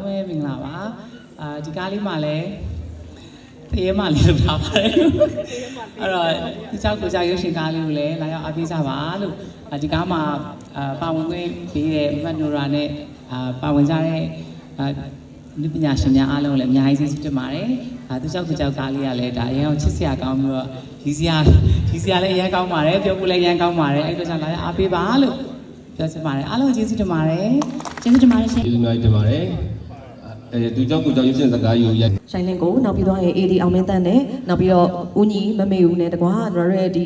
လုံးရဲ့မင်္ဂလာပါဒီကားလေးမှာလည်းဖေးမလေးလုပ်ထားပါတယ်အဲ့တော့ဒီချောက်ကိုကြောက်ရုပ်ရှင်ကားလေးကိုလည်းလာရောက်အားပေးကြပါလို့ဒီကားမှာပါဝင်ခွင့်ပေးတဲ့မတ်နိုရာနဲ့ပါဝင်ကြတဲ့ဒီပညာရှင်များအားလုံးလည်းအများကြီးကျေးဇူးတင်ပါတယ်သူချောက်ကိုကြောက်ကားလေးကလည်းဒါအရင်ကချစ်စရာကောင်းပြီးတော့ဒီစရာလည်းအရင်ကောင်းပါတယ်ပြောဖို့လည်းအရင်ကောင်းပါတယ်အဲ့တော့ကြောင့်လာရောက်အားပေးပါလို့ပြောချင်ပါတယ်အားလုံးကျေးဇူးတင်ပါတယ်ကျေးဇူးတင်ပါတယ်ရှင်ကျေးဇူးများတင်ပါတယ်သူကြောင့်ကိုကြောင့်ရုပ်ရှင်စကားယူရိုက်ဆိုင်လင်ကိုနောက်ပြီးတော့ AD အောင်မင်းတန်းနဲ့နောက်ပြီးတော့ဦးညီမမေဦးနဲ့တကွာတို့ရဲ့ဒီ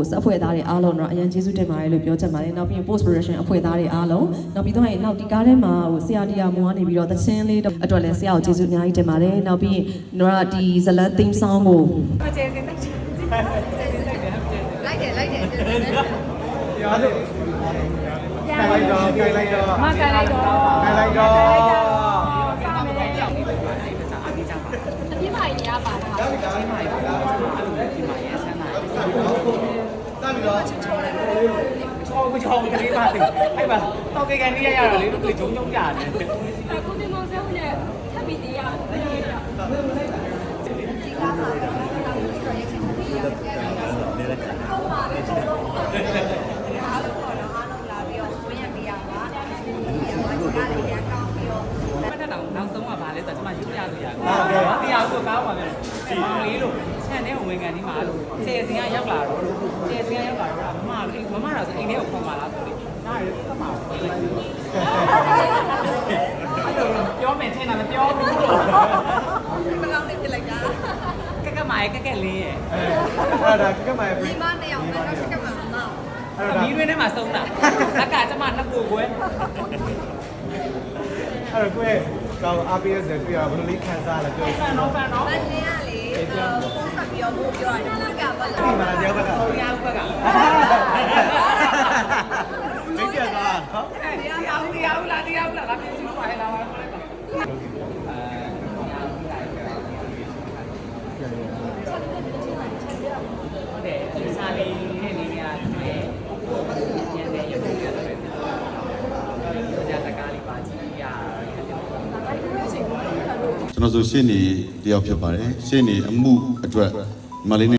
စက်ဖွဲ့သားတွေအားလုံးတော့အရင်ကျေးဇူးတင်ပါတယ်လို့ပြောချင်ပါတယ်နောက်ပြီး post production အဖွဲ့သားတွေအားလုံးနောက်ပြီးတော့နောက်ဒီကားထဲမှာဆရာတရားမွားနေပြီးတော့သချင်းလေးအတွက်လည်းဆရာကိုကျေးဇူးအများကြီးတင်ပါတယ်နောက်ပြီးတို့ဒီဇလန် theme song ကိုကျေးဇူးတင်လိုက်တယ်ရောလို့ကြိုင်လိုက်တော့မကြိုင်လိုက်တော့အပြစ်ပါရရပါတာအပြစ်ပါရပါတာအပြစ်ပါရဆန်းတာတာပြီးတော့ချောကလေးပါသေးအဲ့ပါတော့ကေကန်နေရရတော့လေသူဂျုံကြတယ်အခုဒီမောင်ဆဲဦးနဲ့ထပ်ပြီးတရားဒီကားမှာတော့ရိုက်ချင်တယ်ရဟုတ်ပါပဲအားလုံးပေါ်တော့အားလုံးလာပြီးတော့ဝင်းရပြရပါဒီကားလေးရကောင်းပြီးတော့နောက်ဆုံးကဘာလဲဆိုတော့ကျွန်မယူပြလို့ရတယ်။တရားဆိုကားပါမယ်။ဒီမောင်လေးလို့ဆန်တဲ့ဝင်ကန်ဒီမှာလို့ဆယ်စင်ကရောက်လာတော့ဆယ်စင်ကရောက်လာတော့မမလို့မမတော့ဆိုအိမ်ထဲကိုခေါ်มาလားဆိုလေ။နားရသမားကိုပြောမယ်ထင်တာမပြောဘူးလို့ဘယ်လောက်နဲ့ပြလိုက်တာ။ကက်ကမာရဲ့ကက်ကက်လေးရဲ့အဲ့ဒါကက်ကမာရဲ့ဒီမနှစ်ယောက်နဲ့တော့ကက်ကမာမမအဲ့ဒါမီးရင်းထဲမှာဆုံးတာ။လက်ကကျမနှစ်ကိုကွယ်အဲ့တော့ကိုယ့်ကောင်းအားပေးရတဲ့တွေ့ရဘယ်လိုလေးခံစားလဲပြောဖန်တော့မင်းကလေပုံစံပြီးတော့ဘိုးပြောရတယ်လက်ကပါလားဒီမှာတယောက်ကဘုရားဘက်ကမိတ်ဆက်ကားဟောတရားဦးလားလာပြင်စီပါလားဟုတ်တယ်ဒီစားလေးနဲ့နေရတယ်ညနေရုပ်ရရတယ်ကြာတကားလေးပါကြည့်ရကျွန်တော်ဆိုရှင်းနေတယောက်ဖြစ်ပါတယ်ရှင်းနေအမှုအတွက်မလေး